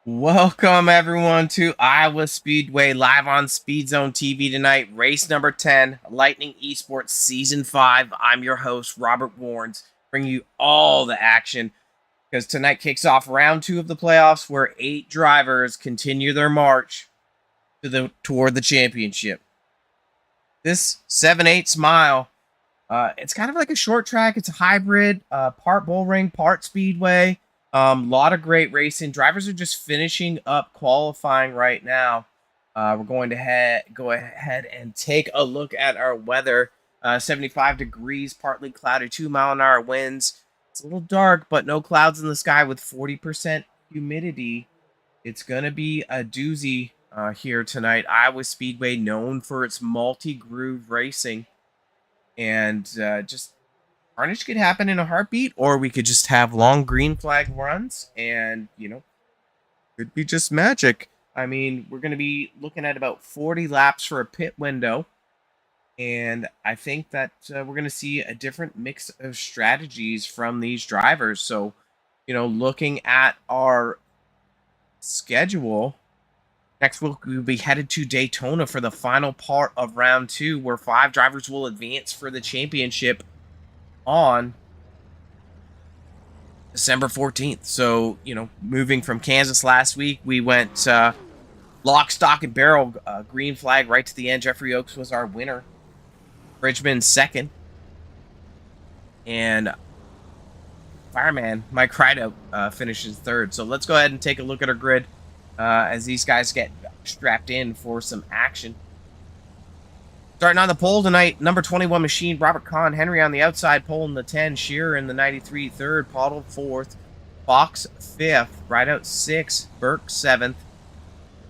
Welcome everyone to Iowa Speedway live on SpeedZoneTV tonight. Race number 10, Lightning Esports Season 5. I'm your host, Robert Warnes, bringing you all the action because tonight kicks off round 2 of the playoffs where 8 drivers continue their march toward the championship. This 7/8 mile, it's kind of like a short track. It's a hybrid, part bull ring, part speedway. Lot of great racing. Drivers are just finishing up qualifying right now. We're going to go ahead and take a look at our weather. 75 degrees, partly cloudy, 2-mile-an-hour winds. It's a little dark, but no clouds in the sky with 40% humidity. It's going to be a doozy here tonight. Iowa Speedway, known for its multi-groove racing. And just carnage could happen in a heartbeat, or we could just have long green flag runs and, could be just magic. I mean, we're going to be looking at about 40 laps for a pit window. And I think that we're going to see a different mix of strategies from these drivers. So, looking at our schedule, next week we'll be headed to Daytona for the final part of round 2, where 5 drivers will advance for the championship on December 14th. So, moving from Kansas last week, we went lock, stock, and barrel, green flag right to the end. Jeffrey Oaks was our winner. Bridgman second. And Fireman Mike Rideout finishes third. So let's go ahead and take a look at our grid as these guys get strapped in for some action. Starting on the pole tonight, number 21 machine, Robert Kahn. Henry on the outside, pole in the 10. Shearer in the 93, third. Pottle, fourth. Fox, fifth. Rideout, 6th. Burke, 7th.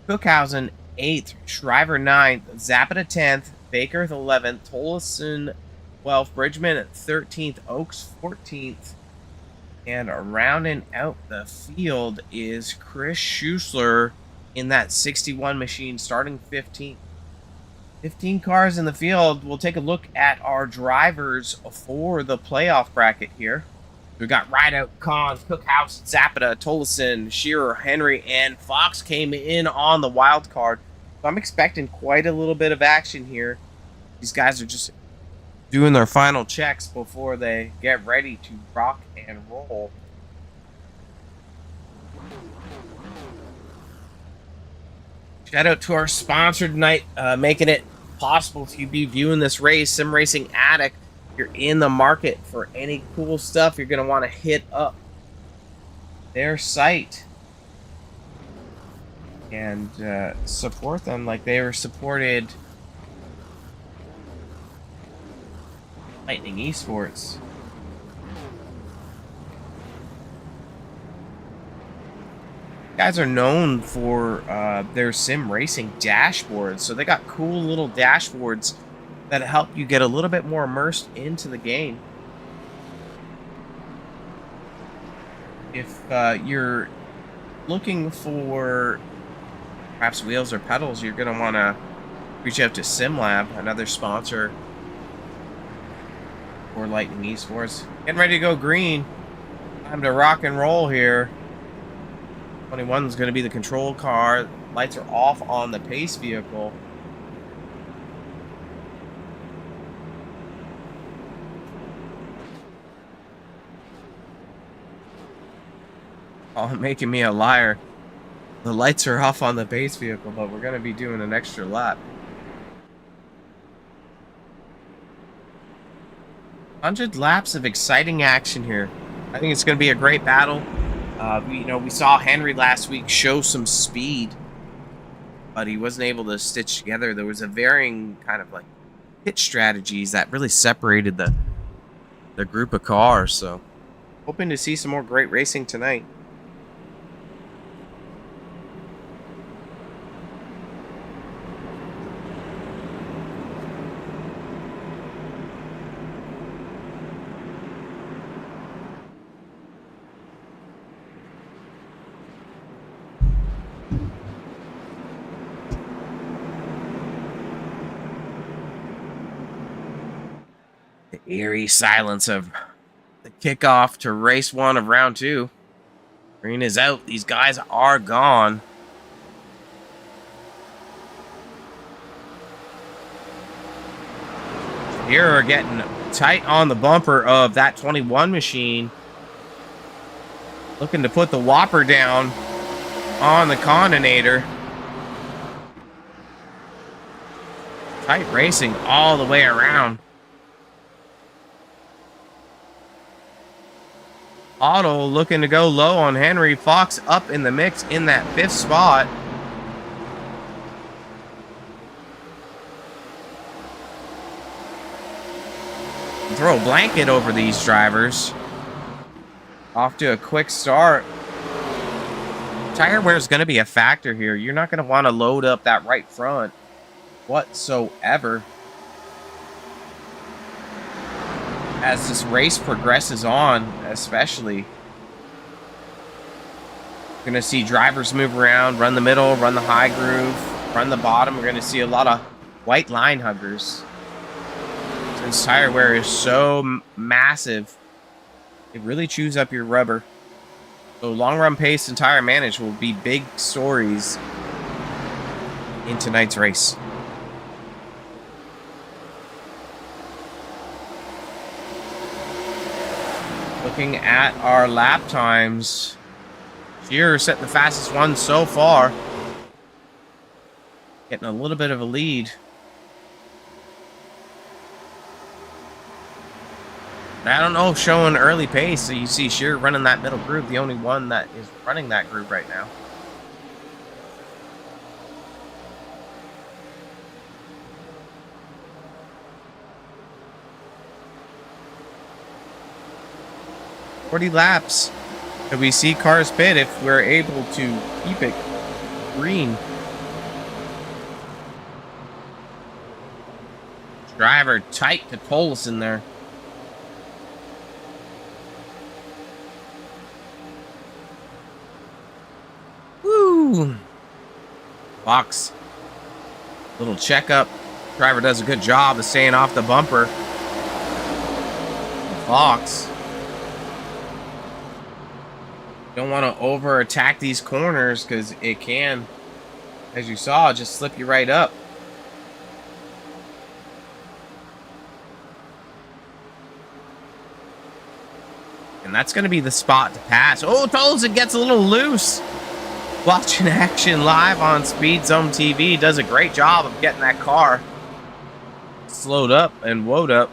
Cookhausen, 8th. Shriver, 9th. Zapata, 10th. Baker, 11th. Tolleson, 12th. Bridgman, 13th. Oaks, 14th. And rounding out the field is Chris Schuessler in that 61 machine, starting 15th. 15 cars in the field. We'll take a look at our drivers for the playoff bracket here. We've got Rideout, Kahn, Cookhouse, Zapata, Tolleson, Shearer, Henry, and Fox came in on the wild card. So I'm expecting quite a little bit of action here. These guys are just doing their final checks before they get ready to rock and roll. Shout out to our sponsor tonight, making it possible to be viewing this race, Sim Racing Addict. If you're in the market for any cool stuff, you're going to want to hit up their site and support them like they were supported Lightning Esports. Guys are known for their sim racing dashboards, so they got cool little dashboards that help you get a little bit more immersed into the game. If you're looking for perhaps wheels or pedals, you're going to want to reach out to SimLab, another sponsor for Lightning Esports. Getting ready to go green. Time to rock and roll here. 21 is going to be the control car. Lights are off on the pace vehicle. Oh, making me a liar. The lights are off on the pace vehicle, but we're going to be doing an extra lap. 100 laps of exciting action here. I think it's going to be a great battle. We saw Henry last week show some speed, but he wasn't able to stitch together. There was a varying kind of like pit strategies that really separated the group of cars. So, hoping to see some more great racing tonight. Eerie silence of the kickoff to race 1 of round 2. Green is out. These guys are gone. Here are getting tight on the bumper of that 21 machine. Looking to put the whopper down on the Contender. Tight racing all the way around. Otto looking to go low on Henry. Fox up in the mix in that 5th spot. Throw a blanket over these drivers. Off to a quick start. Tire wear is going to be a factor here. You're not going to want to load up that right front whatsoever. As this race progresses on, especially. We're going to see drivers move around, run the middle, run the high groove, run the bottom. We're going to see a lot of white line huggers. Since tire wear is so massive, it really chews up your rubber. So long run pace and tire manage will be big stories in tonight's race. Looking at our lap times, Shearer setting the fastest one so far. Getting a little bit of a lead. I don't know if showing early pace, so you see Shearer running that middle groove, the only one that is running that groove right now. "40 laps. Could we see cars pit if we're able to keep it green?" Driver tight to Tolson there. Woo! Fox. Little checkup. Driver does a good job of staying off the bumper. Fox. Don't want to over attack these corners because it can, as you saw, just slip you right up. And that's going to be the spot to pass. Oh, Tolson gets a little loose. Watching action live on SpeedZoneTV. Does a great job of getting that car slowed up and woed up.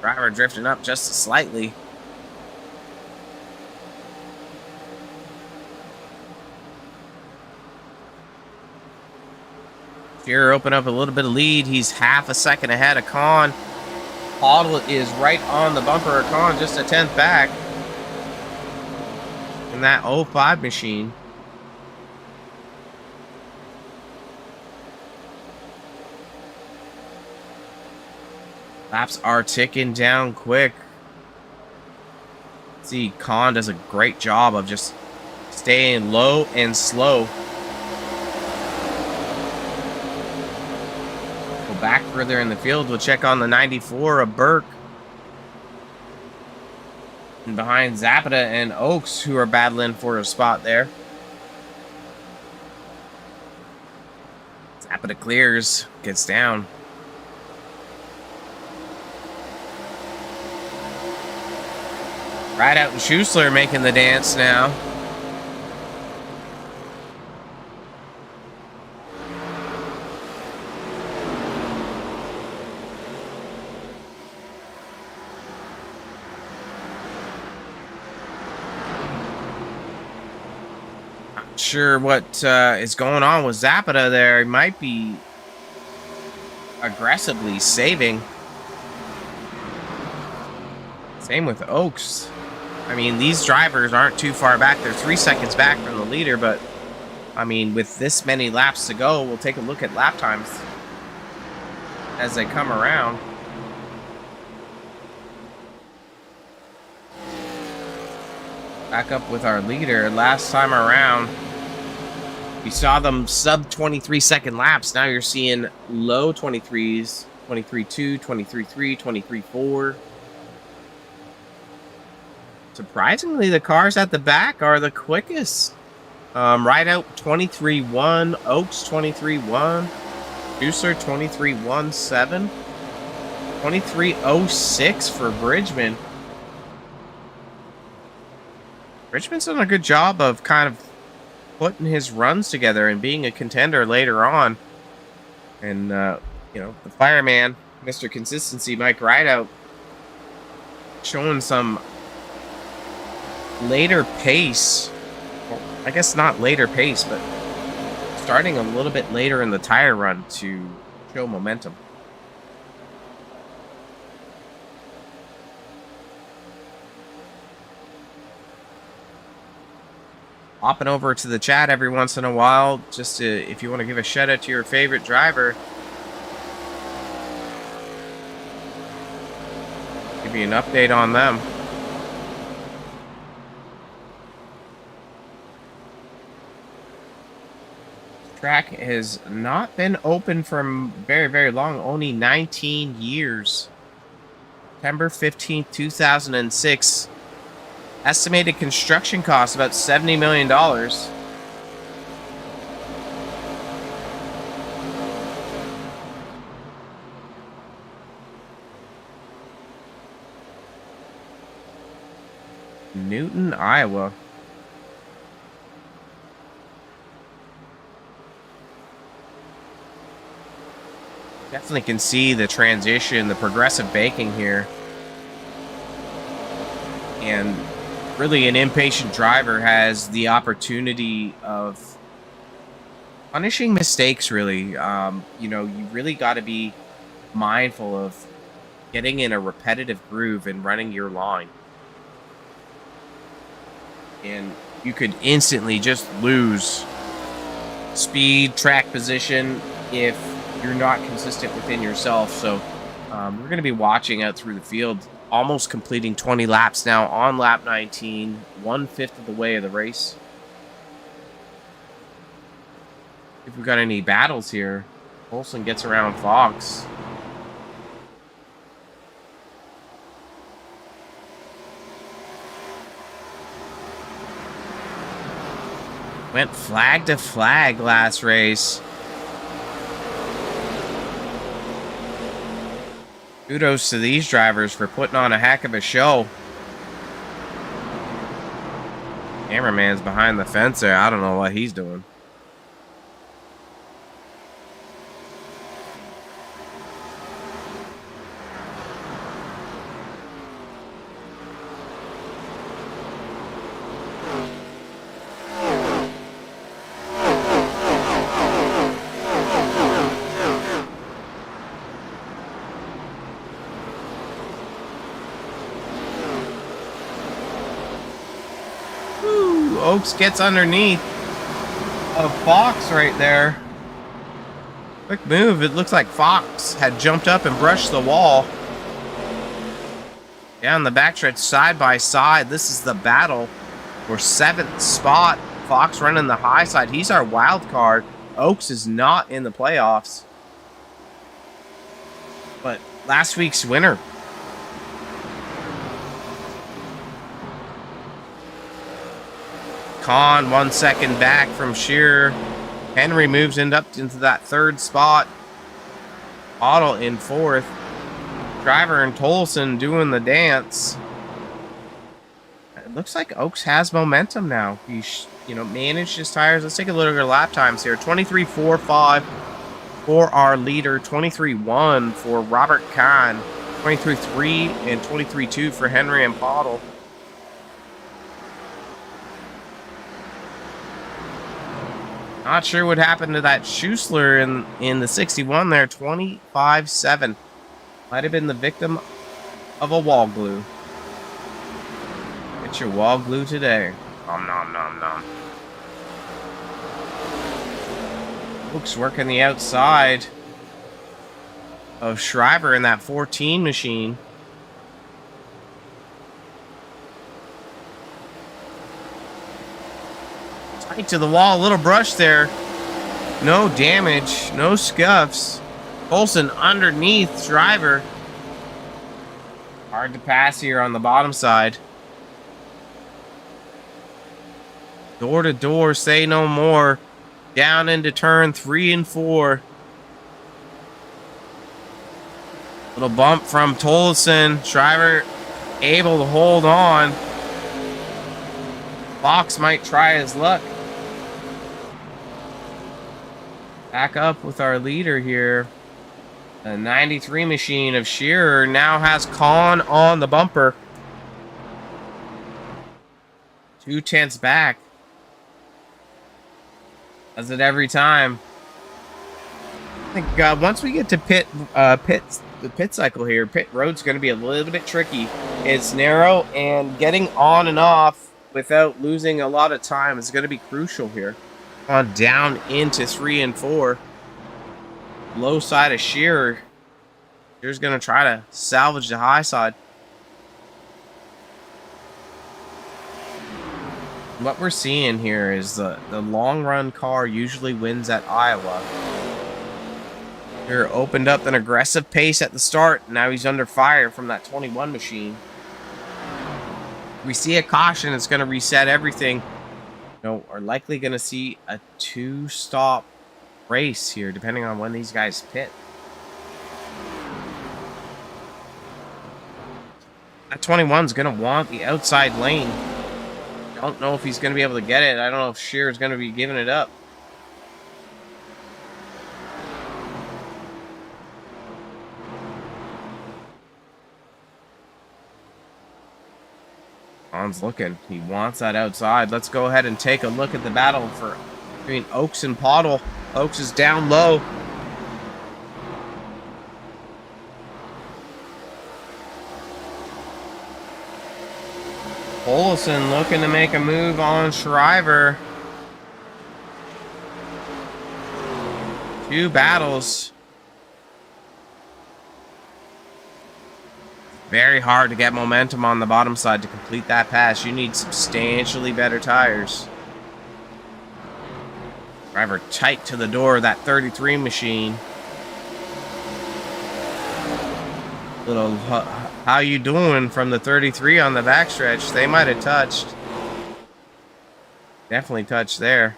Driver drifting up just slightly. Shearer open up a little bit of lead. He's half a second ahead of Con. Hoddle is right on the bumper of Con, just a 10th back. In that 05 machine. Laps are ticking down quick. See, Con does a great job of just staying low and slow. Go back further in the field. We'll check on the 94 of Burke. And behind Zapata and Oaks, who are battling for a spot there. Zapata clears, gets down. Rideout and Schuessler making the dance now. Not sure what is going on with Zapata there. He might be aggressively saving. Same with Oaks. I mean, these drivers aren't too far back. They're 3 seconds back from the leader, but I mean, with this many laps to go, we'll take a look at lap times as they come around. Back up with our leader. Last time around, we saw them sub 23-second laps. Now you're seeing low 23s, 23.2, 23.3, 23.4. surprisingly, the cars at the back are the quickest. Right out 23-1, Oaks 23-1, Juicer 23-1-7, 23-06 for Bridgman. Bridgman's done a good job of kind of putting his runs together and being a contender later on. And, the fireman, Mr. Consistency, Mike Rideout, showing some later pace. Well, I guess not later pace, but starting a little bit later in the tire run to show momentum. Hopping over to the chat every once in a while, just to, if you want to give a shout out to your favorite driver. Give you an update on them. Track has not been open for very, very long, only 19 years. September 15th, 2006. Estimated construction cost about $70 million. Newton, Iowa. Definitely can see the transition, the progressive baking here. And really, an impatient driver has the opportunity of punishing mistakes, really. You really got to be mindful of getting in a repetitive groove and running your line. And you could instantly just lose speed, track position if you're not consistent within yourself. So we're going to be watching out through the field, almost completing 20 laps now on lap 19, 1/5 of the way of the race. If we've got any battles here, Olsen gets around Fox. Went flag to flag last race. Kudos to these drivers for putting on a heck of a show. Cameraman's behind the fence there. I don't know what he's doing. Oaks gets underneath of Fox right there. Quick move. It looks like Fox had jumped up and brushed the wall. Down the backstretch, side by side. This is the battle for 7th spot. Fox running the high side. He's our wild card. Oaks is not in the playoffs. But last week's winner. Con 1 second back from Shearer. Henry moves up into that 3rd spot. Otto in 4th. Driver and Tolson doing the dance. It looks like Oaks has momentum now. He's managed his tires. Let's take a look at our lap times here. 23.45 for our leader. 23.1 for Robert Kahn. 23.3 and 23.2 for Henry and Pottle. Not sure what happened to that Schuessler in the 61 there. 25.7. Might have been the victim of a wall glue. Get your wall glue today. Nom nom nom nom. Oaks working the outside of Schreiber in that 14 machine. Tight to the wall, a little brush there. No damage, no scuffs. Olsen underneath Schreiber. Hard to pass here on the bottom side. Door to door, say no more. Down into turn 3 and 4. Little bump from Tolleson. Shriver able to hold on. Fox might try his luck. Back up with our leader here. The 93 machine of Shearer now has Con on the bumper. 2/10 back. Does it every time. I think once we get to the pit cycle here, pit road's going to be a little bit tricky. It's narrow, and getting on and off without losing a lot of time is going to be crucial here. On down into 3 and 4. Low side of Shearer. Shearer's going to try to salvage the high side. What we're seeing here is the long run car usually wins at Iowa. Here opened up an aggressive pace at the start. Now he's under fire from that 21 machine. We see a caution. It's going to reset everything. We're likely going to see a 2-stop race here, depending on when these guys pit. That 21's going to want the outside lane. Don't know if he's going to be able to get it. I don't know if Shearer's going to be giving it up. Con's looking. He wants that outside. Let's go ahead and take a look at the battle between Oaks and Pottle. Oaks is down low. Olsen looking to make a move on Shriver. 2 battles. Very hard to get momentum on the bottom side to complete that pass. You need substantially better tires. Shriver tight to the door of that 33 machine. Little how you doing from the 33 on the backstretch. They might have touched. Definitely touched there.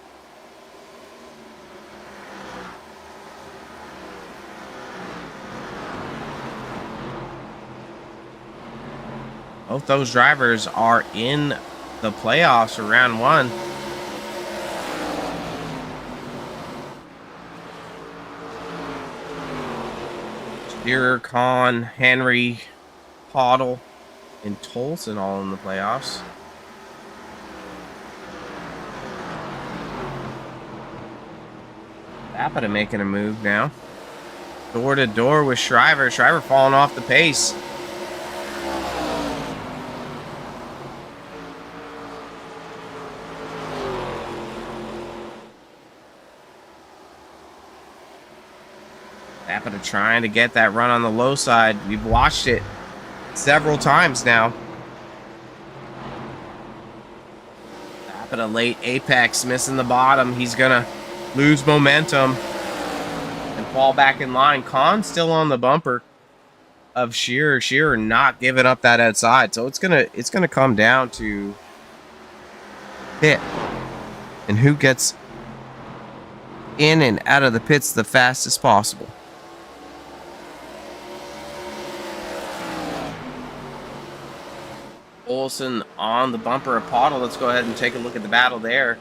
Both those drivers are in the playoffs for round 1. Shearer, Con, Henry, Pottle, and Tolleson all in the playoffs. Zapata making a move now. Door to door with Shriver. Shriver falling off the pace. Zapata trying to get that run on the low side. We've watched it several times now. Zapata late apex, missing the bottom. He's gonna lose momentum and fall back in line. Con still on the bumper of Shearer. Shearer not giving up that outside. So it's gonna come down to pit and who gets in and out of the pits the fastest possible. Olsen on the bumper of Pottle. Let's go ahead and take a look at the battle there.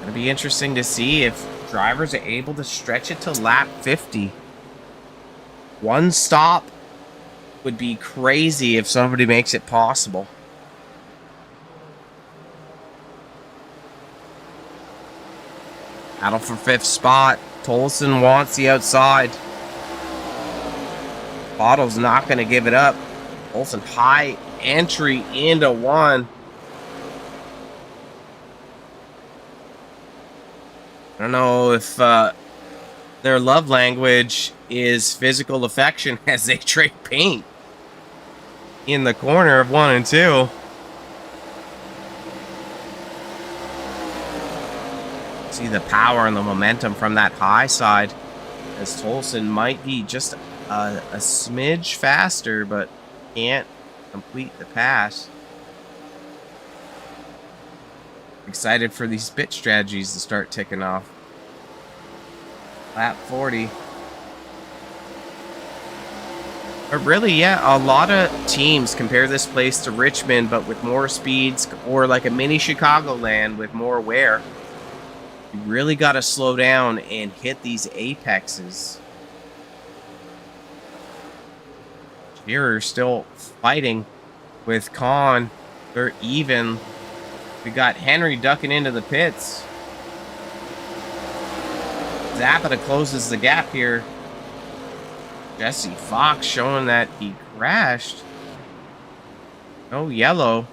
It'll be interesting to see if drivers are able to stretch it to lap 50. 1 stop would be crazy if somebody makes it possible. Battle for 5th spot. Tolleson wants the outside. Bottle's not going to give it up. Tolleson high entry into 1. I don't know if their love language is physical affection as they trade paint in the corner of 1 and 2. See the power and the momentum from that high side As Tolson might be just a smidge faster, but can't complete the pass. Excited for these pit strategies to start ticking off. Lap 40. But really, yeah, a lot of teams compare this place to Richmond, but with more speeds, or like a mini Chicagoland with more wear. You really got to slow down and hit these apexes. Shearer still fighting with Kahn. They're even. We got Henry ducking into the pits. Zapata closes the gap here. Jesse Fox showing that he crashed. No yellow.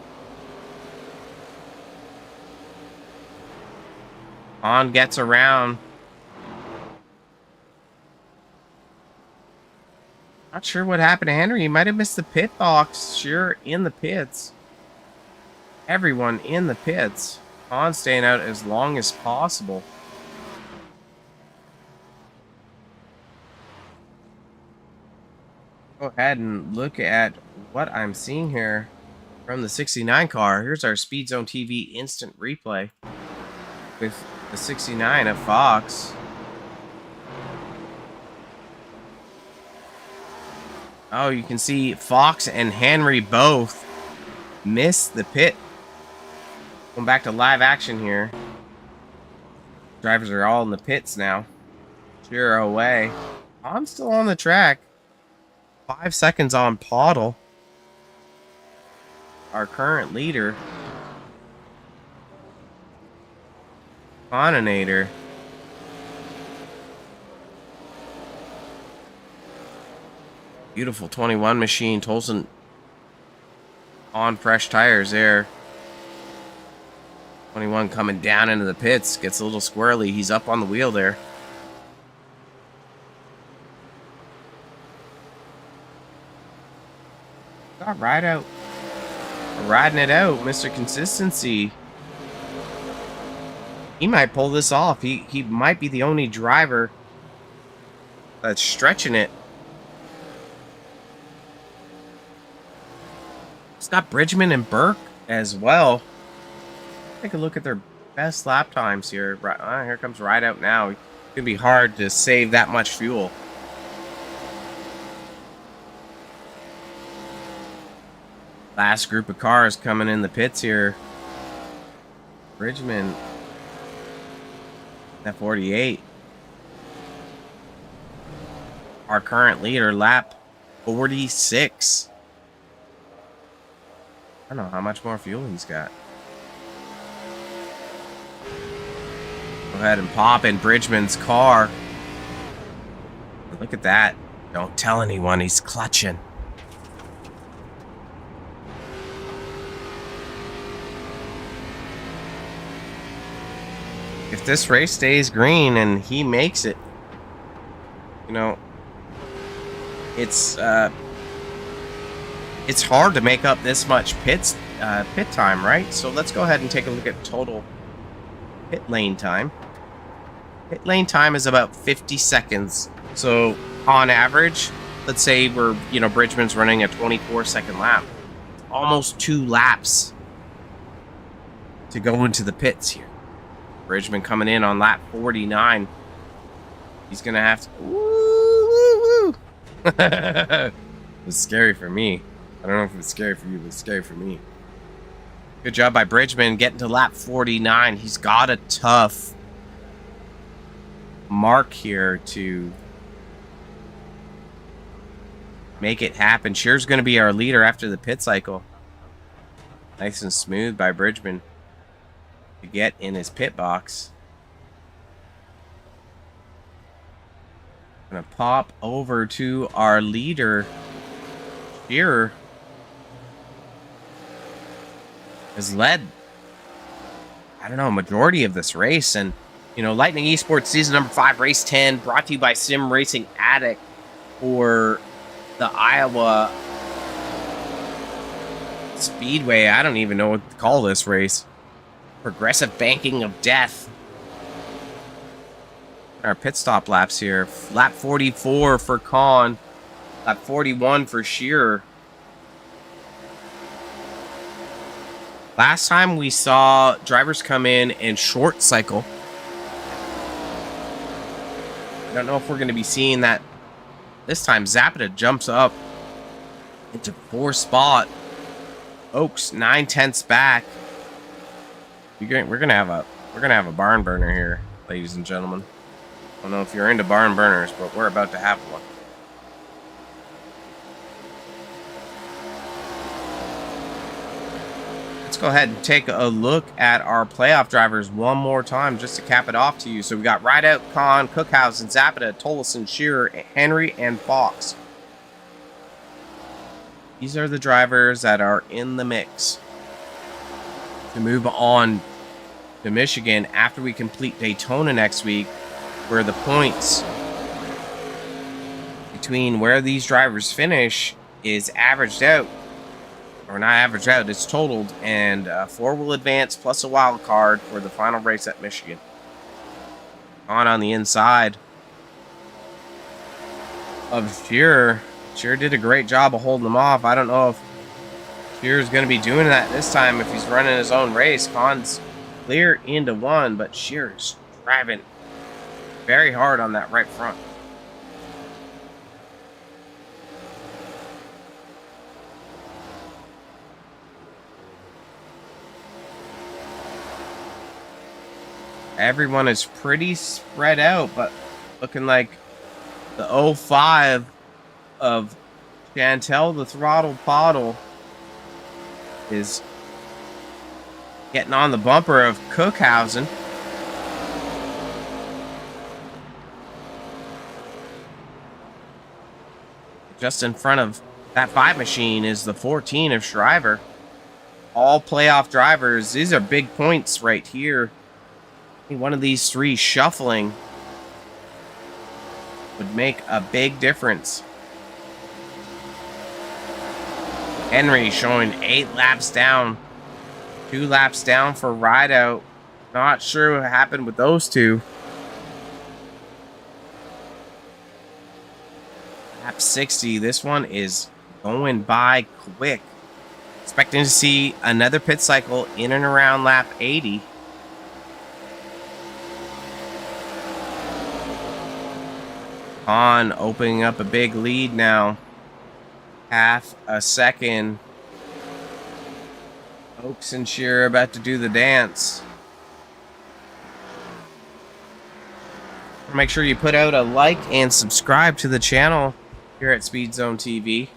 On gets around. Not sure what happened to Henry. He might have missed the pit box. Sure, in the pits. Everyone in the pits. On staying out as long as possible. Go ahead and look at what I'm seeing here from the 69 car. Here's our SpeedZoneTV instant replay with the 69 of Fox. Oh, you can see Fox and Henry both missed the pit. Going back to live action here. Drivers are all in the pits now. Shearer away. I'm still on the track. 5 seconds on Pottle. Our current leader. Contender. Beautiful 21 machine. Tolson on fresh tires there. 21 coming down into the pits. Gets a little squirrely. He's up on the wheel there. Got right out. Riding it out, Mr. Consistency. He might pull this off. He might be the only driver that's stretching it. It's got Bridgman and Burke as well. Take a look at their best lap times here. Here comes Rideout now. It's gonna be hard to save that much fuel. Last group of cars coming in the pits here. Bridgman at 48. Our current leader, lap 46. I don't know how much more fuel he's got. Go ahead and pop in Bridgman's car. Look at that. Don't tell anyone he's clutching. If this race stays green and he makes it, you know, it's hard to make up this much pit time, right? So let's go ahead and take a look at total pit lane time. Pit lane time is about 50 seconds. So on average, let's say we're, Bridgman's running a 24-second lap. Almost 2 laps to go into the pits here. Bridgman coming in on lap 49. He's gonna have to. Woo, woo, woo. It's scary for me. I don't know if it's scary for you, but it's scary for me. Good job by Bridgman getting to lap 49. He's got a tough mark here to make it happen. Shearer's going to be our leader after the pit cycle. Nice and smooth by Bridgman to get in his pit box. Gonna pop over to our leader. Shearer has led, I don't know, a majority of this race. And, Lightning Esports Season number 5, Race 10, brought to you by Sim Racing Addict for the Iowa Speedway. I don't even know what to call this race. Progressive banking of death. Our pit stop laps here. Lap 44 for Khan. Lap 41 for Shearer. Last time we saw drivers come in and short cycle. I don't know if we're going to be seeing that this time. Zapata jumps up into 4th spot. Oaks 9/10 back. We're gonna have a barn burner here, ladies and gentlemen. I don't know if you're into barn burners, but we're about to have one. Let's go ahead and take a look at our playoff drivers one more time just to cap it off to you. So we got Rideout, Khan, Cookhausen, Zapata, Tollison, Shearer, Henry, and Fox. These are the drivers that are in the mix to move on to Michigan after we complete Daytona next week, where the points between where these drivers finish is averaged out, or not averaged out, it's totaled, and 4 will advance plus a wild card for the final race at Michigan. On the inside of Shearer. Shearer did a great job of holding them off. I don't know if Shearer's going to be doing that this time if he's running his own race. Khan's clear into 1, but Shearer's driving very hard on that right front. Everyone is pretty spread out, but looking like the 05 of Chantel, the throttle poddle, is getting on the bumper of Cookhausen. Just in front of that 5 machine is the 14 of Shriver. All playoff drivers. These are big points right here. I think one of these 3 shuffling would make a big difference. Henry showing 8 laps down. 2 laps down for Rideout. Not sure what happened with those 2. Lap 60. This one is going by quick. Expecting to see another pit cycle in and around lap 80. On opening up a big lead now. Half a second. Oaks and Shearer about to do the dance. Make sure you put out a like and subscribe to the channel here at SpeedZoneTV.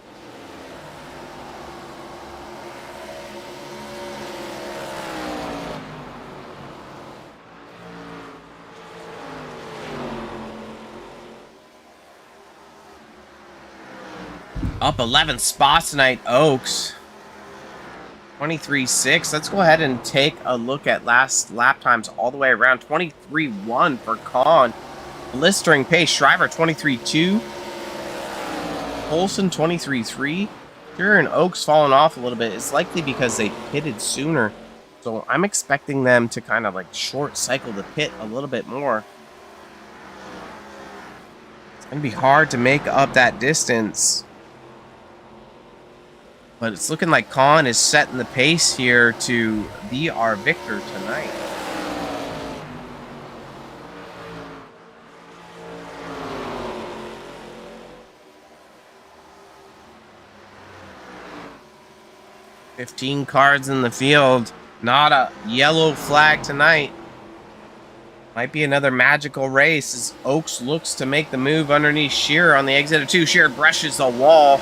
Up 11 spots tonight, Oaks. 23.6. Let's go ahead and take a look at last lap times all the way around. 23.1 for Khan. Blistering pace. Shriver 23.2. Olsen 23.3. Shearer and Oaks falling off a little bit. It's likely because they pitted sooner. So I'm expecting them to kind of like short cycle the pit a little bit more. It's going to be hard to make up that distance. But it's looking like Khan is setting the pace here to be our victor tonight. "15 cards in the field. Not a yellow flag tonight. Might be another magical race as Oaks looks to make the move underneath Shearer on the exit of 2. Shearer brushes the wall.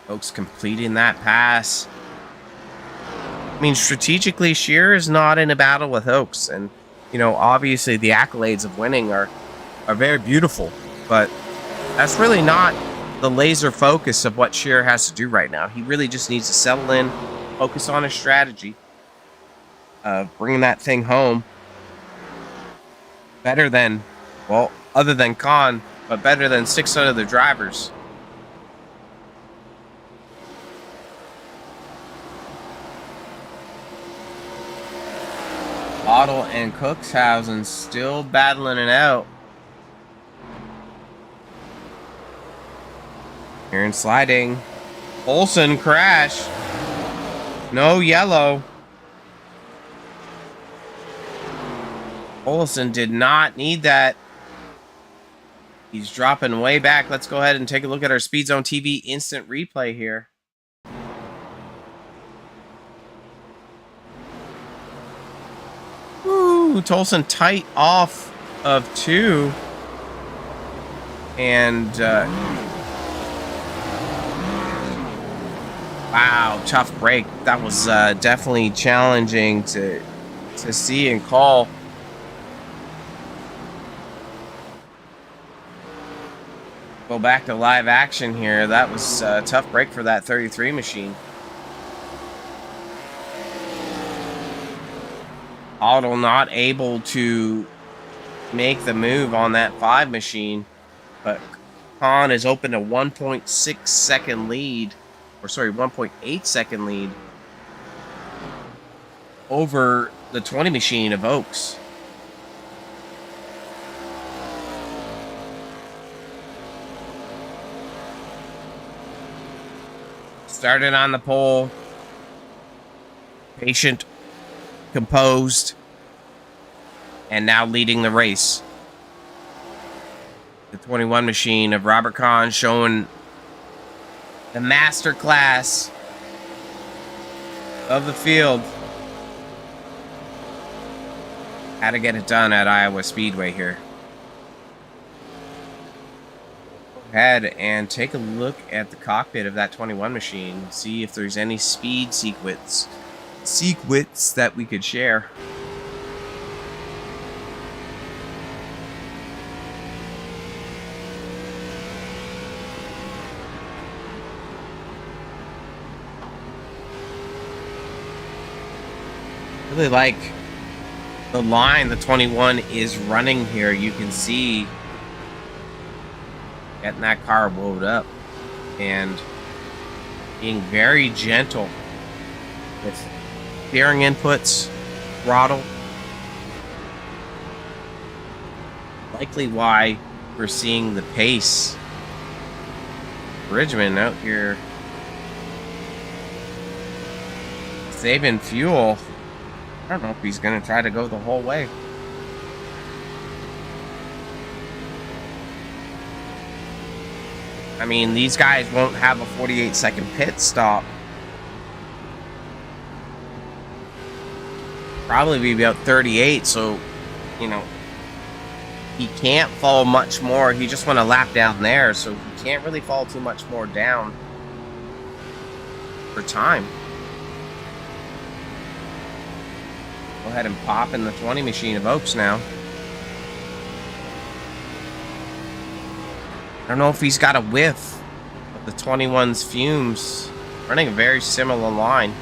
Oaks completing that pass. I mean, strategically, Shearer is not in a battle with Oaks. And, you know, obviously the accolades of winning are very beautiful. But that's really not the laser focus of what Shearer has to do right now. He really just needs to settle in, focus on his strategy of bringing that thing home. Better than, well, other than Khan, but better than 6 other drivers. Otto and Cookshausen still battling it out. Here in sliding. Olsen crash. No yellow. Olsen did not need that. He's dropping way back. Let's go ahead and take a look at our SpeedZoneTV instant replay here. Ooh, Tolson tight off of 2. And, wow, tough break. That was definitely challenging to see and call. Go back to live action here. That was a tough break for that 33 machine. Otto not able to make the move on that 5 machine, but Khan is open a 1.6 second lead, or sorry, 1.8 second lead over the 20 machine of Oaks. Started on the pole, patient, composed, and now leading the race. The 21 machine of Robert Kahn showing the master class of the field. How to get it done at Iowa Speedway here. Go ahead and take a look at the cockpit of that 21 machine. See if there's any speed sequence that we could share. Really like the line the 21 is running here. You can see getting that car wound up and being very gentle with steering inputs, throttle. Likely why we're seeing the pace. Bridgman out here saving fuel. I don't know if he's going to try to go the whole way. I mean, these guys won't have a 48-second pit stop. Probably be about 38, so, you know, he can't fall much more. He just went a lap down there, so he can't really fall too much more down for time. Go ahead and pop in the 20 machine of Oaks now. I don't know if he's got a whiff of the 21's fumes. Running a very similar line.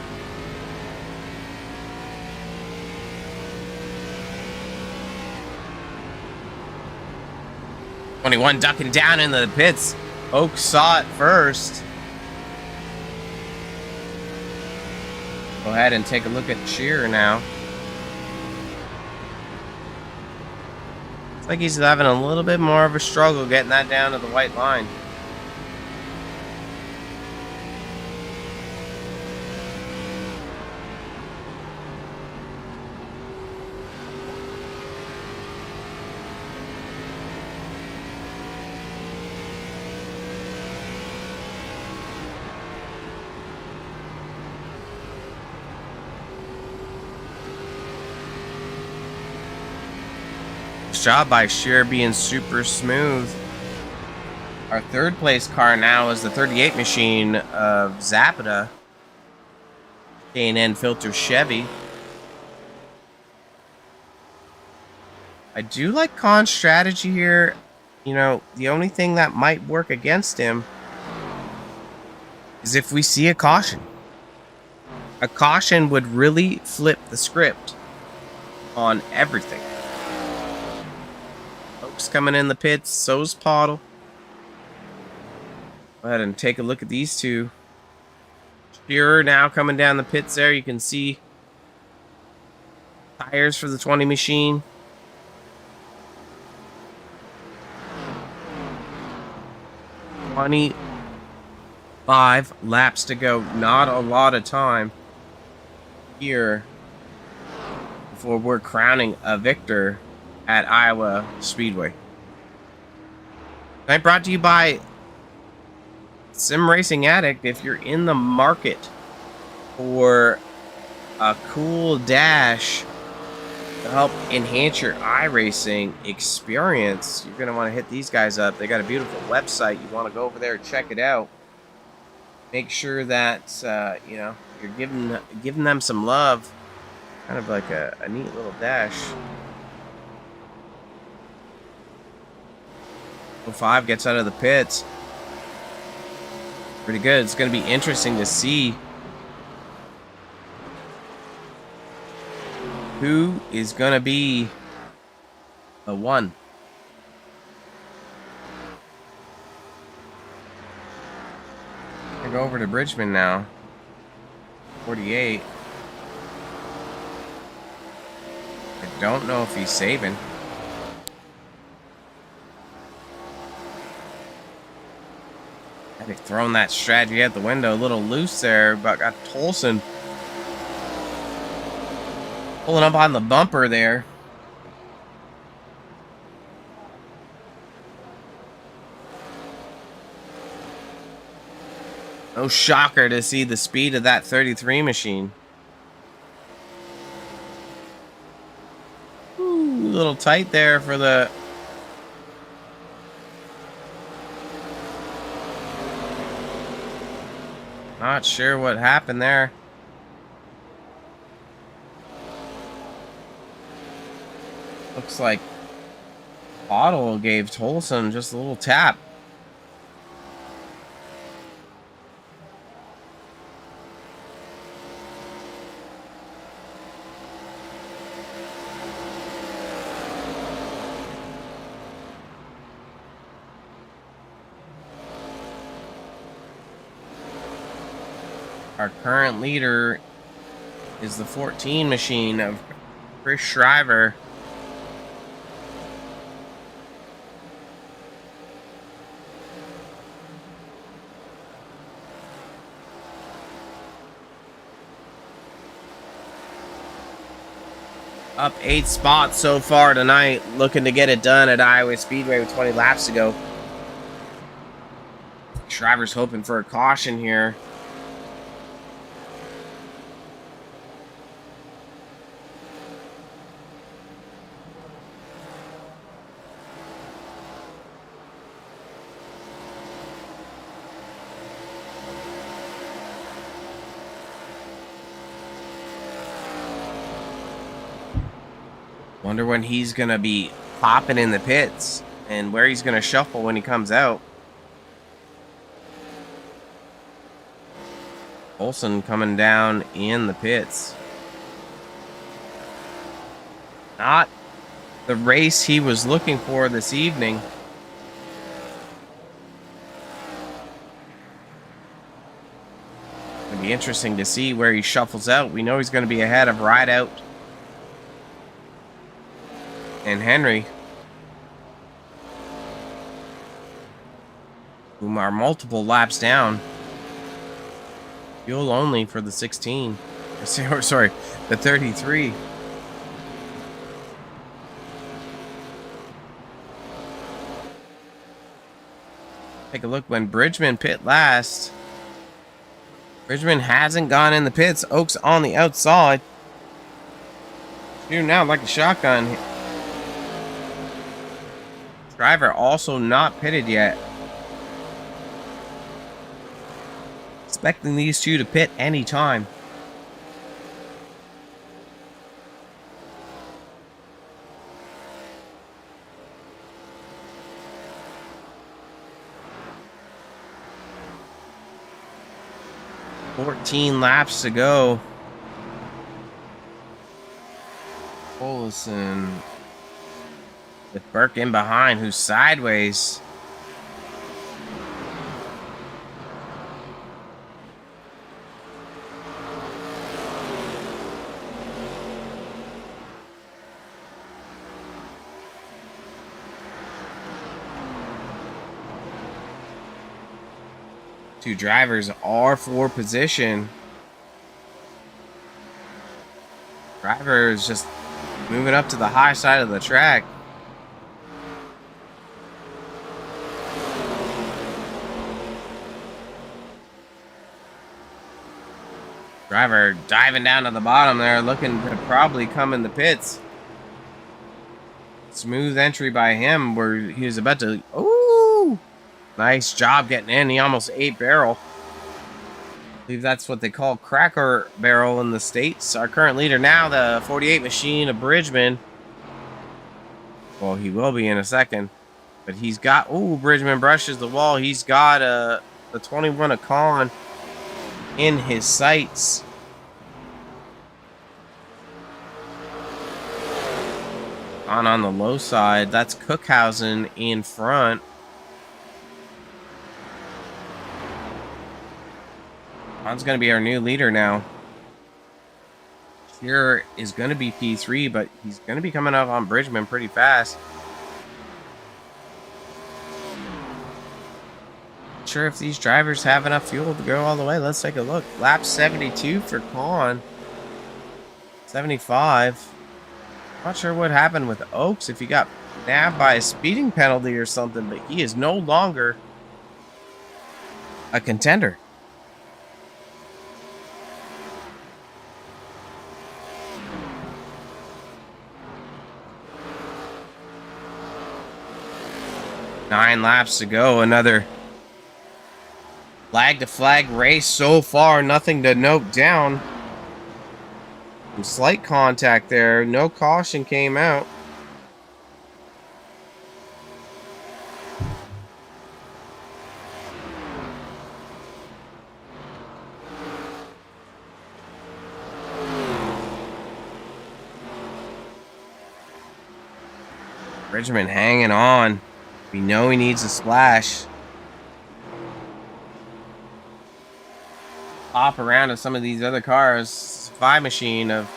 '21 ducking down into the pits. Oaks saw it first. Go ahead and take a look at Shearer now. Looks like he's having a little bit more of a struggle getting that down to the white line. Job by Shearer being super smooth. Our third place car now is the 38 machine of Zapata. K&N filter Chevy. I do like Khan's strategy here. You know, the only thing that might work against him is if we see a caution. A caution would really flip the script on everything. Coming in the pits, so's Pottle. Go ahead and take a look at these two. Shearer now coming down the pits there. You can see Tires for the 20 machine. $25 laps to go. Not a lot of time here before we're crowning a victor at Iowa Speedway. Tonight brought to you by Sim Racing Addict. If you're in the market for a cool dash to help enhance your iRacing experience, you're going to want to hit these guys up. They got a beautiful website. You want to go over there and check it out. Make sure that you know, you're giving them some love. Kind of like a neat little dash. 05 gets out of the pits. Pretty good. It's going to be interesting to see who is going to be the one. I go over to Bridgman now. 48. I don't know if he's saving. I've thrown that strategy out the window. A little loose there, but got Tolson pulling up on the bumper there. No shocker to see the speed of that 33 machine. Ooh, a little tight there for the... Not sure what happened there. Looks like Otto gave Tolson just a little tap. Our current leader is the 14 machine of Chris Shriver. Up 8 spots so far tonight, looking to get it done at Iowa Speedway with 20 laps to go. Shriver's hoping for a caution here. Wonder when he's gonna be popping in the pits and where he's gonna shuffle when he comes out. Olsen coming down in the pits. Not the race he was looking for this evening. It'll be interesting to see where he shuffles out. We know he's going to be ahead of Rideout and Henry, whom are multiple laps down. Fuel only for the 16. Sorry, the 33. Take a look when Bridgman pit last. Bridgman hasn't gone in the pits. Oak's on the outside. Shooting out like a shotgun. Driver also not pitted yet. Expecting these two to pit anytime. $14 laps to go. Olsen with Burke in behind, who's sideways. Two drivers are for position. Driver is just moving up to the high side of the track. Driver diving down to the bottom there, looking to probably come in the pits. Smooth entry by him where he was about to... Ooh! Nice job getting in. He almost ate barrel. I believe that's what they call cracker barrel in the States. Our current leader now, the 48 machine of Bridgman. Well, he will be in a second. But he's got... Ooh, Bridgman brushes the wall. He's got the 21 of Con in his sights. On the low side, that's Cookhausen in front. Con's going to be our new leader now. Here is going to be P3, but he's going to be coming up on Bridgman pretty fast. Not sure if these drivers have enough fuel to go all the way. Let's take a look. Lap 72 for Con. 75. Not sure what happened with Oaks, if he got nabbed by a speeding penalty or something, but he is no longer a contender. Nine laps to go. Another flag to flag race so far. Nothing to note down. Some slight contact there. No caution came out. Bridgman hanging on. We know he needs a splash. Hop around to some of these other cars. 5 machine of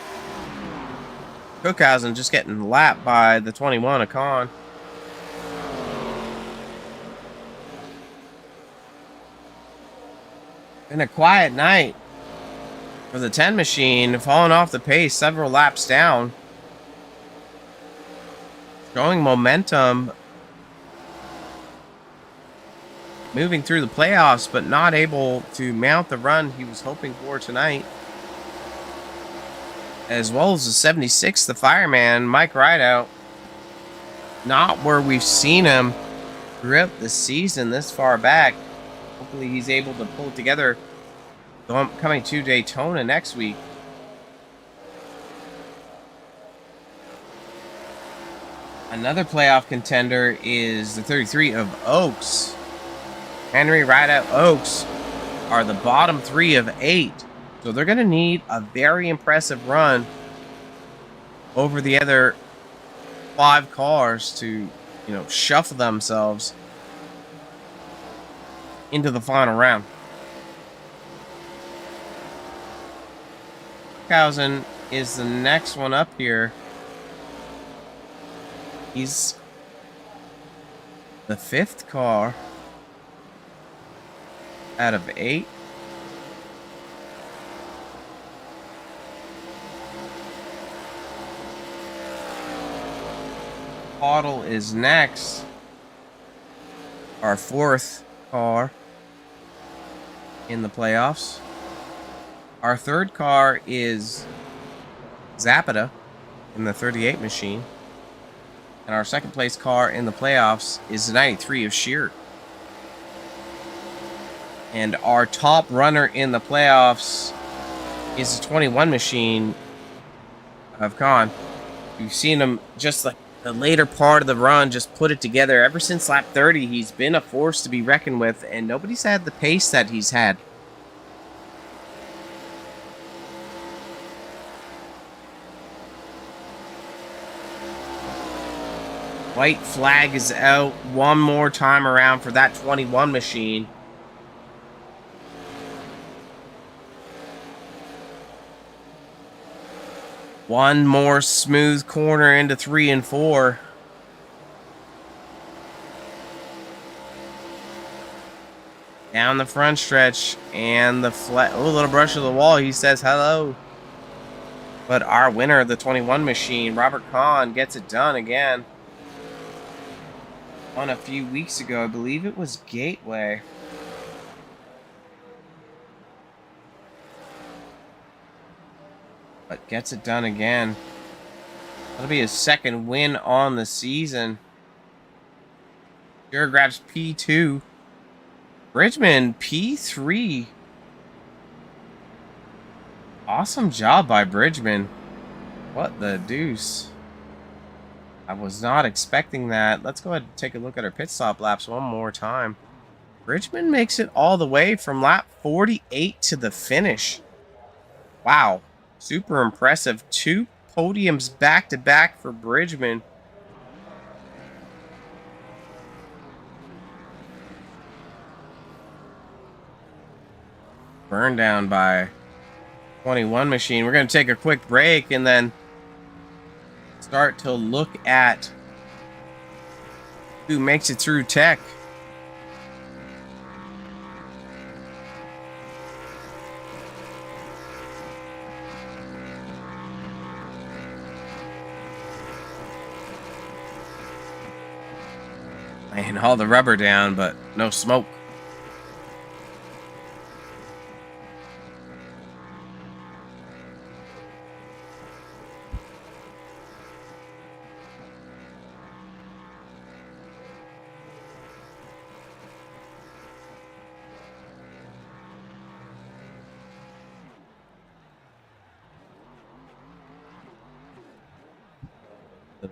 Cookhausen just getting lapped by the 21 of Con. Been a quiet night for the 10 machine, falling off the pace several laps down. Showing momentum. Moving through the playoffs, but not able to mount the run he was hoping for tonight. As well as the 76, the fireman, Mike Rideout. Not where we've seen him throughout the season this far back. Hopefully he's able to pull it together coming to Daytona next week. Another playoff contender is the 33 of Oaks. Henry Rideout Oaks are the bottom 3 of 8. So they're going to need a very impressive run over the other 5 cars to, shuffle themselves into the final round. Cookhausen is the next one up here. He's the 5th car out of 8. Caudle is next. Our 4th car in the playoffs. Our 3rd car is Zapata in the 38 machine. And our 2nd place car in the playoffs is the 93 of Shearer. And our top runner in the playoffs is the 21 machine of Con. We've seen him just like the later part of the run just put it together. Ever since lap 30, he's been a force to be reckoned with, and nobody's had the pace that he's had. White flag is out one more time around for that 21 machine. One more smooth corner into 3 and 4. Down the front stretch and the flat. Oh, a little brush of the wall. He says hello. But our winner of the 21 machine, Robert Kahn, gets it done again. On a few weeks ago, I believe it was Gateway. But gets it done again. That'll be his second win on the season. Sure grabs P2. Bridgman, P3. Awesome job by Bridgman. What the deuce? I was not expecting that. Let's go ahead and take a look at our pit stop laps one more time. Bridgman makes it all the way from lap 48 to the finish. Wow. Super impressive. 2 podiums back-to-back for Bridgman. Burn down by 21 machine. We're going to take a quick break and then start to look at who makes it through tech. Laying all the rubber down, but no smoke.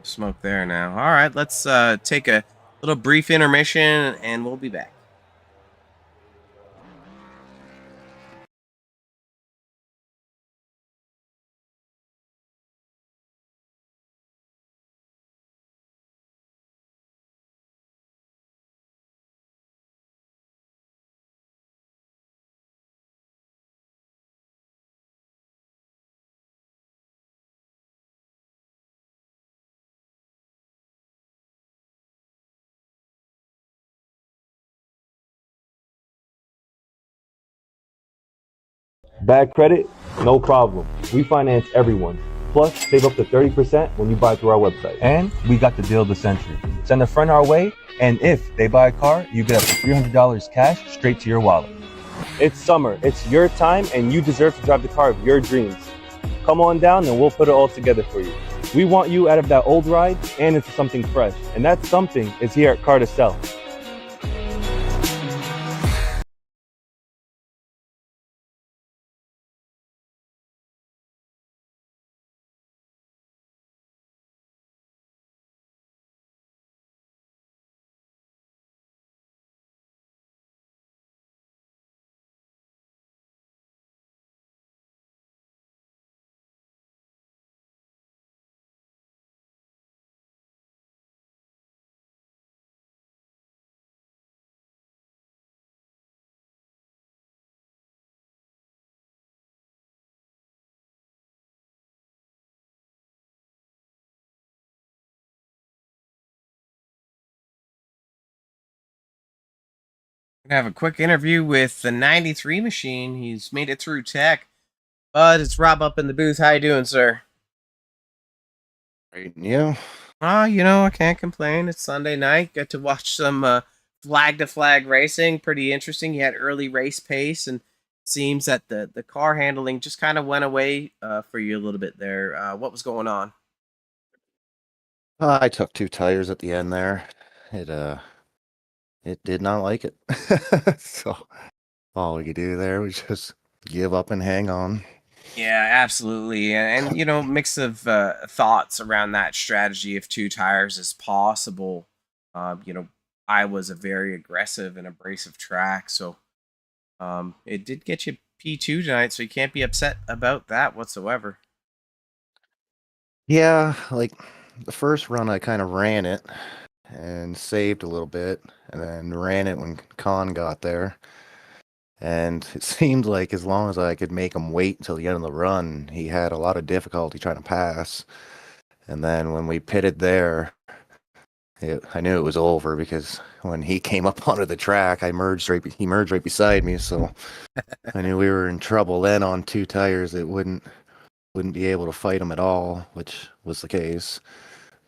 Smoke there now. All right, let's take a little brief intermission and we'll be back. Bad credit? No problem. We finance everyone. Plus, save up to 30% when you buy through our website. And we got the deal of the century. Send a friend our way, and if they buy a car, you get up to $300 cash straight to your wallet. It's summer. It's your time, and you deserve to drive the car of your dreams. Come on down, and we'll put it all together for you. We want you out of that old ride and into something fresh. And that something is here at Car to Sell. Gonna have a quick interview with the 93 machine. He's made it through tech. But it's Rob up in the booth. How you doing, sir? Great, and you? I can't complain. It's Sunday night. Got to watch some flag to flag racing. Pretty interesting. You had early race pace, and it seems that the car handling just kind of went away for you a little bit there. What was going on? I took 2 tires at the end there. It did not like it. So all we could do there was just give up and hang on. Yeah, absolutely. And mix of thoughts around that strategy if 2 tires is possible. Iowa's a very aggressive and abrasive track, so it did get you P2 tonight, so you can't be upset about that whatsoever. Yeah, like the first run I kind of ran it and saved a little bit, and then ran it when Khan got there. And it seemed like as long as I could make him wait until the end of the run, he had a lot of difficulty trying to pass. And then when we pitted there, I knew it was over because when he came up onto the track, he merged right beside me, so I knew we were in trouble. Then on two tires, it wouldn't be able to fight him at all, which was the case.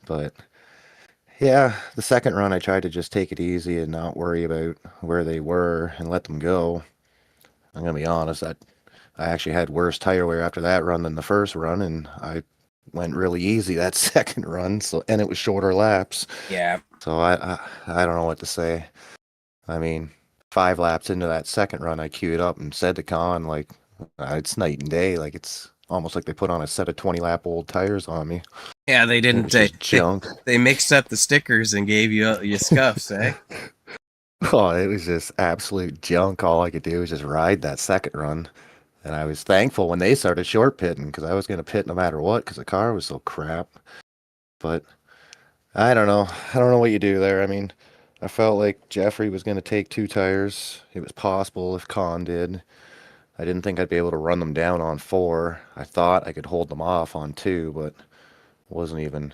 But yeah, the second run, I tried to just take it easy and not worry about where they were and let them go. I'm gonna be honest, that I actually had worse tire wear after that run than the first run, and I went really easy that second run. So, and it was shorter laps. Yeah. So I don't know what to say. I mean, 5 laps into that second run, I queued up and said to Con, like, it's night and day. Like, it's almost like they put on a set of 20-lap old tires on me. Yeah, they It didn't. was just junk. They mixed up the stickers and gave you scuffs, eh? Oh, it was just absolute junk. All I could do was just ride that second run. And I was thankful when they started short pitting because I was going to pit no matter what because the car was so crap. But I don't know. I don't know what you do there. I mean, I felt like Jeffrey was going to take 2 tires. It was possible if Con did. I didn't think I'd be able to run them down on 4. I thought I could hold them off on 2, but wasn't even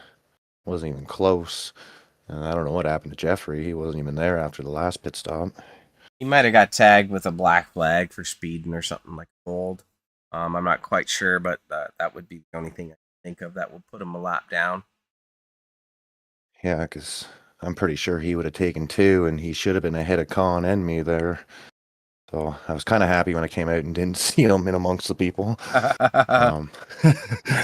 close. And I don't know what happened to Jeffrey. He wasn't even there after the last pit stop. He might have got tagged with a black flag for speeding or something like old. I'm not quite sure, but that would be the only thing I think of that would put him a lap down. Yeah, because I'm pretty sure he would have taken 2, and he should have been ahead of Con and me there. So I was kind of happy when I came out and didn't see him in amongst the people.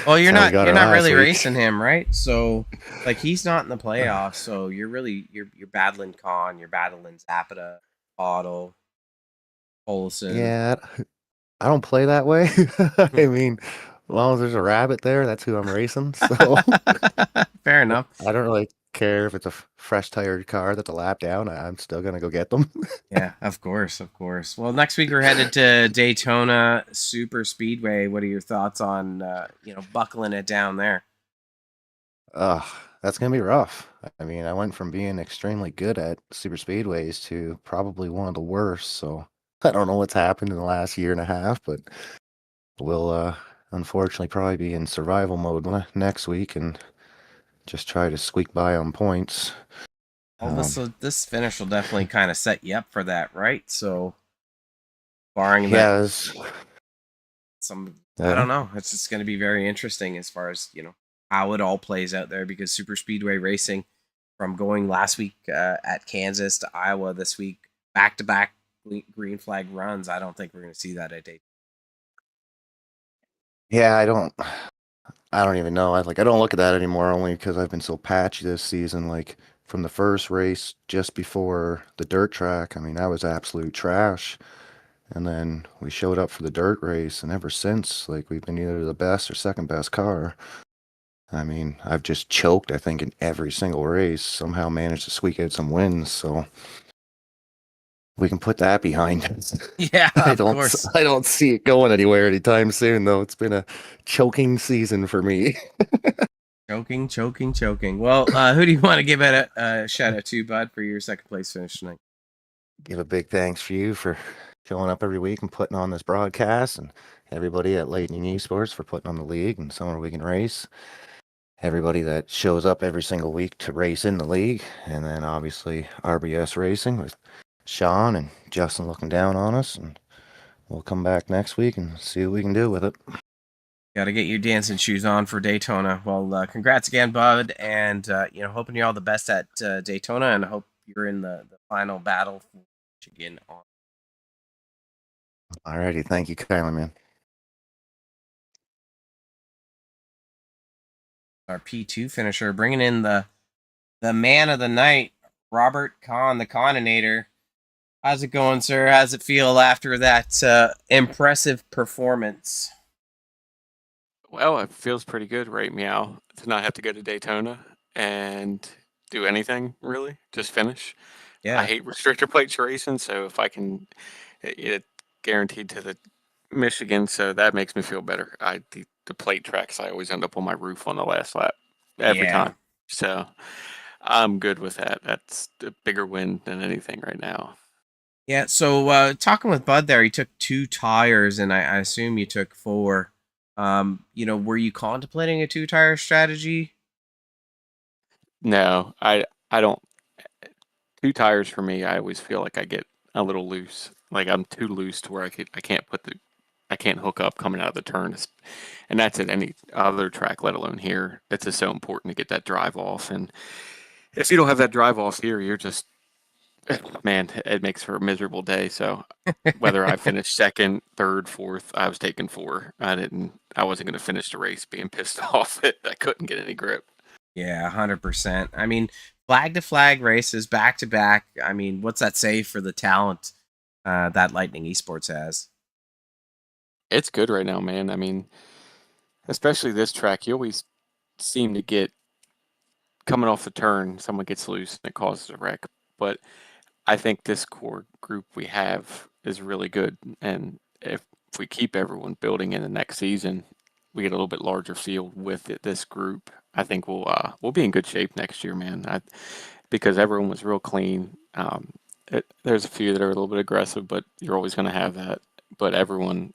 Well, you're not really week. racing him, right? So like he's not in the playoffs, so you're battling Con, you're battling Zapata, Otto, Olsen. Yeah, I don't play that way. I mean, as long as there's a rabbit there, that's who I'm racing. So Fair enough. I don't really care if it's a fresh tired car that's a lap down. I'm still gonna go get them. Yeah, of course. Well, next week we're headed to Daytona Super Speedway. What are your thoughts on buckling it down there? That's gonna be rough. I mean, I went from being extremely good at super speedways to probably one of the worst. So I don't know what's happened in the last year and a half, but we'll unfortunately probably be in survival mode next week and just try to squeak by on points. Well, this finish will definitely kind of set you up for that, right? So, barring that, I don't know. It's just going to be very interesting as far as how it all plays out there because super speedway racing, from going last week at Kansas to Iowa this week, back-to-back green flag runs. I don't think we're going to see that at Daytona. Yeah, I don't even know. I don't look at that anymore only because I've been so patchy this season. Like from the first race just before the dirt track, I mean, I was absolute trash. And then we showed up for the dirt race, and ever since, like, we've been either the best or second best car. I mean, I've just choked, I think, in every single race, somehow managed to squeak out some wins, so we can put that behind us. Yeah, of course. I don't see it going anywhere anytime soon, though. It's been a choking season for me. Choking. Well, who do you want to give it a shout out to, bud, for your second place finish tonight? Give a big thanks for you for showing up every week and putting on this broadcast, and everybody at Lightning Esports for putting on the league and Summer Weekend Race. Everybody that shows up every single week to race in the league, and then obviously RBS Racing with Sean and Justin looking down on us, and we'll come back next week and see what we can do with it. Got to get your dancing shoes on for Daytona. Well, congrats again, bud, and hoping you all the best at Daytona, and I hope you're in the final battle for Michigan. Alrighty, thank you kindly, man. Our P2 finisher, bringing in the man of the night, Robert Kahn, the Coninator. How's it going, sir? How's it feel after that impressive performance? Well, it feels pretty good, right, Meow, to not have to go to Daytona and do anything, really. Just finish. Yeah. I hate restrictor plates racing, so if I can, it guaranteed to the Michigan, so that makes me feel better. The plate tracks, I always end up on my roof on the last lap every time. So I'm good with that. That's a bigger win than anything right now. Yeah, so talking with Bud there, he took 2 tires, and I assume you took 4. Were you contemplating a 2-tire strategy? No, I I don't. 2 tires for me, I always feel like I get a little loose. Like I'm too loose to where I can't hook up coming out of the turn. And that's at any other track, let alone here. It's just so important to get that drive off. And if you don't have that drive off here, you're just, man, it makes for a miserable day. So whether I finished second, third, fourth, I was taking four. I wasn't going to finish the race being pissed off that I couldn't get any grip. Yeah, 100%. I mean, flag to flag races back to back. I mean, what's that say for the talent that Lightning Esports has? It's good right now, man. I mean, especially this track, you always seem to get coming off the turn, someone gets loose and it causes a wreck. But I think this core group we have is really good. And if we keep everyone building in the next season, we get a little bit larger field with this group. I think we'll be in good shape next year, man. Because everyone was real clean. There's a few that are a little bit aggressive, but you're always going to have that. But everyone,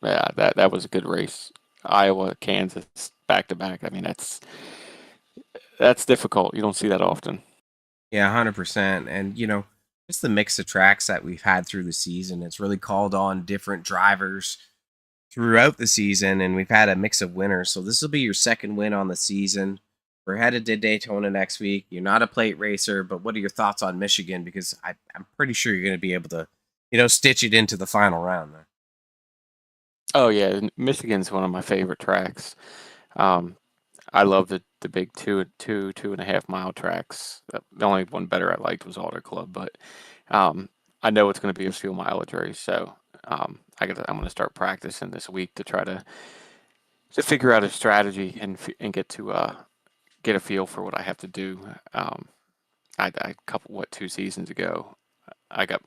yeah, that was a good race. Iowa, Kansas, back to back. I mean, that's difficult. You don't see that often. Yeah, 100%. And, just the mix of tracks that we've had through the season, it's really called on different drivers throughout the season, and we've had a mix of winners. So this will be your second win on the season. We're headed to Daytona next week. You're not a plate racer, but what are your thoughts on Michigan? Because I'm pretty sure you're going to be able to, stitch it into the final round there. Oh yeah, Michigan's one of my favorite tracks. I love the big 2.5 mile tracks. The only one better I liked was Alder Club, but I know it's going to be a fuel mileage race, so I'm going to start practicing this week to try to figure out a strategy and get a feel for what I have to do. I couple 2 seasons ago, I got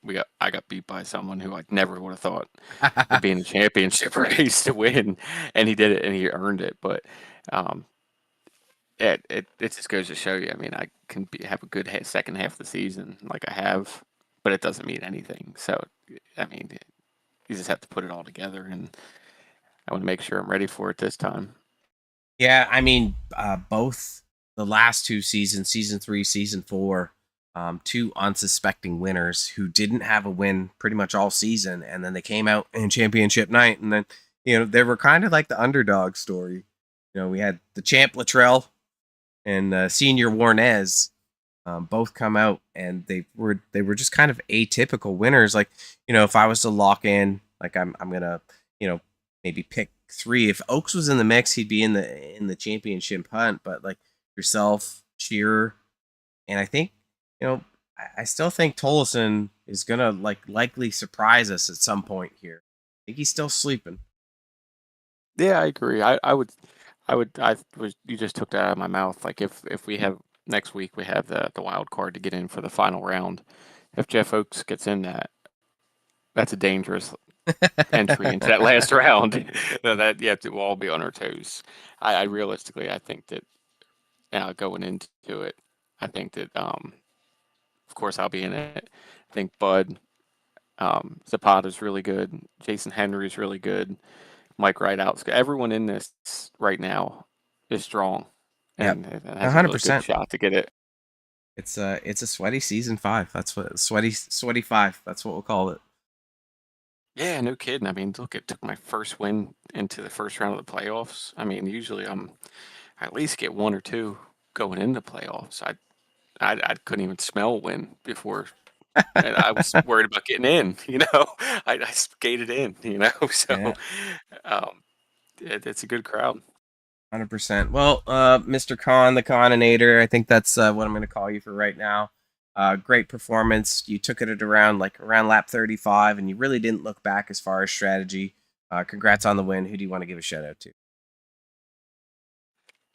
beat by someone who I never would have thought would be in the championship race to win, and he did it and he earned it. But um, it just goes to show you. I mean, I can have a good second half of the season like I have, but it doesn't mean anything. So I mean, you just have to put it all together, and I want to make sure I'm ready for it this time. Yeah, I mean, both the last two seasons, season 3, season 4, two unsuspecting winners who didn't have a win pretty much all season, and then they came out in championship night, and then they were kind of like the underdog story. We had the champ Luttrell and senior Warnez, both come out, and they were just kind of atypical winners. Like, if I was to lock in, like I'm gonna maybe pick 3. If Oaks was in the mix, he'd be in the championship hunt. But like yourself, Shearer, and I think I still think Tolleson is gonna likely surprise us at some point here. I think he's still sleeping. Yeah, I agree. You just took that out of my mouth. Like if we have next week, we have the wild card to get in for the final round. If Jeff Oaks gets in that's a dangerous entry into that last round. That you have to we'll all be on our toes. I realistically, I think that now going into it, I think that of course I'll be in it. I think Bud Zapata's really good. Jason Henry's really good. Mike Rideout's good. Everyone in this right now is strong Yep, and has a really good 100%. shot to get it. It's a sweaty season 5. That's what sweaty 5. That's what we'll call it. Yeah, no kidding. I mean, look, it took my first win into the first round of the playoffs. I mean, usually I at least get 1 or 2 going into playoffs. I couldn't even smell a win before. And I was worried about getting in, I skated in, so Yeah. um, it's a good crowd. 100%. Well, Mr. Khan, the Coninator, I think that's what I'm going to call you for right now. Great performance. You took it around lap 35, and you really didn't look back as far as strategy. Congrats on the win. Who do you want to give a shout out to?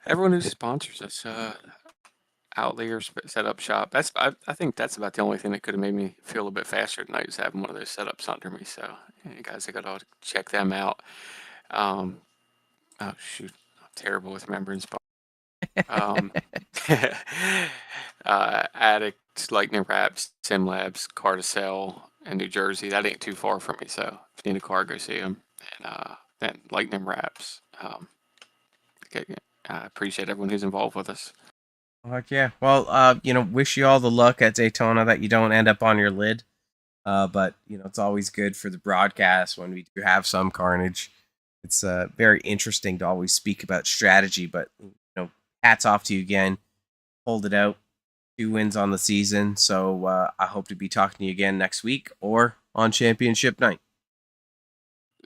Everyone who sponsors us, Outlier set up shop. I think that's about the only thing that could have made me feel a little bit faster tonight is having one of those setups under me. So, you guys, I got to check them out. Oh shoot, I'm terrible with remembering sponsors. Um, Addict, Lightning Wraps, Sim Labs, Carticel, and New Jersey. That ain't too far from me, so if you need a car, go see them. And then Lightning Wraps. Okay, I appreciate everyone who's involved with us. Heck yeah. Well, wish you all the luck at Daytona that you don't end up on your lid. But it's always good for the broadcast when we do have some carnage. It's very interesting to always speak about strategy, but hats off to you again. Pulled it out. 2 wins on the season. So I hope to be talking to you again next week or on championship night.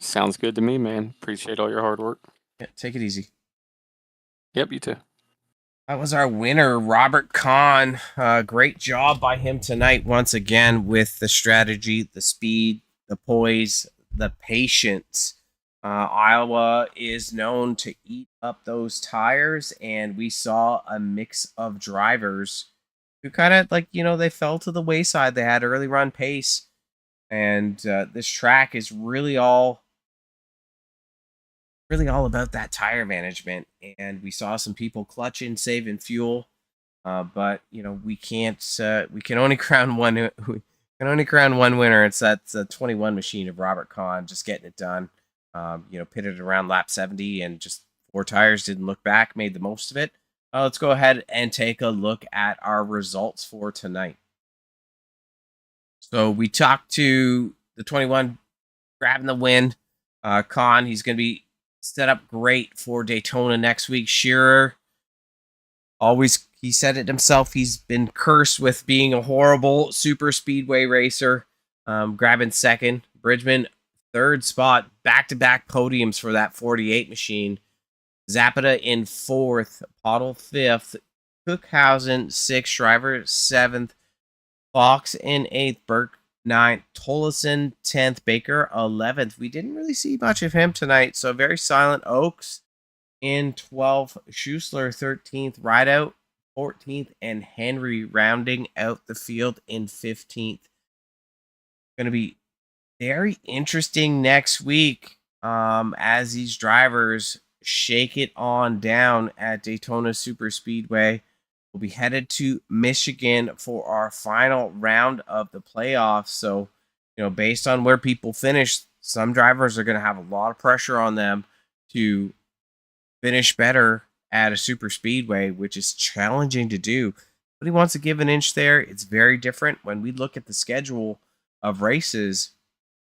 Sounds good to me, man. Appreciate all your hard work. Yeah, take it easy. Yep, you too. That was our winner, Robert Kahn. Great job by him tonight once again with the strategy, the speed, the poise, the patience. Iowa is known to eat up those tires, and we saw a mix of drivers who kind of they fell to the wayside. They had early run pace, and this track is really all about that tire management. And we saw some people clutching, saving fuel, but we can't. We can only crown one. We can only crown one winner. It's that 21 machine of Robert Kahn just getting it done. Pitted around lap 70 and just 4 tires, didn't look back, made the most of it. Let's go ahead and take a look at our results for tonight. So we talked to the 21 grabbing the win. Kahn, he's going to be set up great for Daytona next week. Shearer, always, he said it himself, he's been cursed with being a horrible super speedway racer. Grabbing second. Bridgman, third spot. Back-to-back podiums for that 48 machine. Zapata in fourth. Pottle fifth. Cookhausen, sixth. Shriver, seventh. Fox in eighth. Burke, 9th, Tolleson 10th, Baker 11th. We didn't really see much of him tonight, so very silent. Oaks in 12th, Schuessler 13th, Rideout 14th, and Henry rounding out the field in 15th. Going to be very interesting next week as these drivers shake it on down at Daytona Super Speedway. We'll be headed to Michigan for our final round of the playoffs. So, based on where people finish, some drivers are going to have a lot of pressure on them to finish better at a super speedway, which is challenging to do. But he wants to give an inch there. It's very different. When we look at the schedule of races,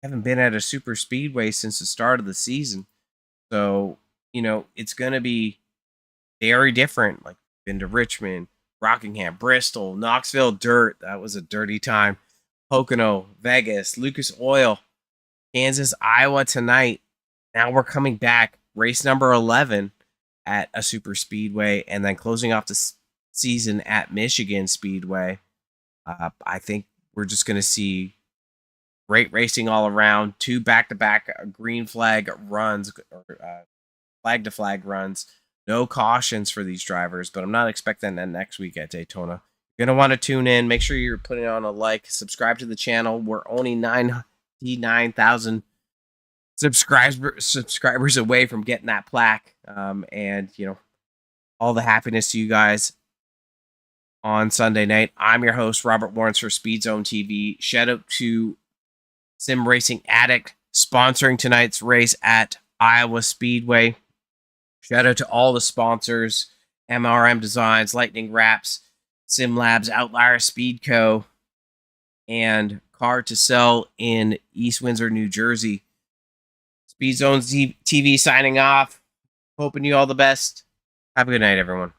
I haven't been at a super speedway since the start of the season. So, it's going to be very different. Like, been to Richmond, Rockingham, Bristol, Knoxville, dirt. That was a dirty time. Pocono, Vegas, Lucas Oil, Kansas, Iowa tonight. Now we're coming back. Race number 11 at a super speedway, and then closing off the season at Michigan Speedway. I think we're just going to see great racing all around. 2 back-to-back green flag runs, or flag-to-flag runs. No cautions for these drivers, but I'm not expecting that next week at Daytona. You're going to want to tune in. Make sure you're putting on a like. Subscribe to the channel. We're only 99,000 subscribers away from getting that plaque. And, all the happiness to you guys on Sunday night. I'm your host, Robert Warrens for SpeedZoneTV. Shout out to Sim Racing Addict sponsoring tonight's race at Iowa Speedway. Shout out to all the sponsors, MRM Designs, Lightning Wraps, Sim Labs, Outlier Speed Co., and Car to Sell in East Windsor, New Jersey. SpeedZone TV signing off. Hoping you all the best. Have a good night, everyone.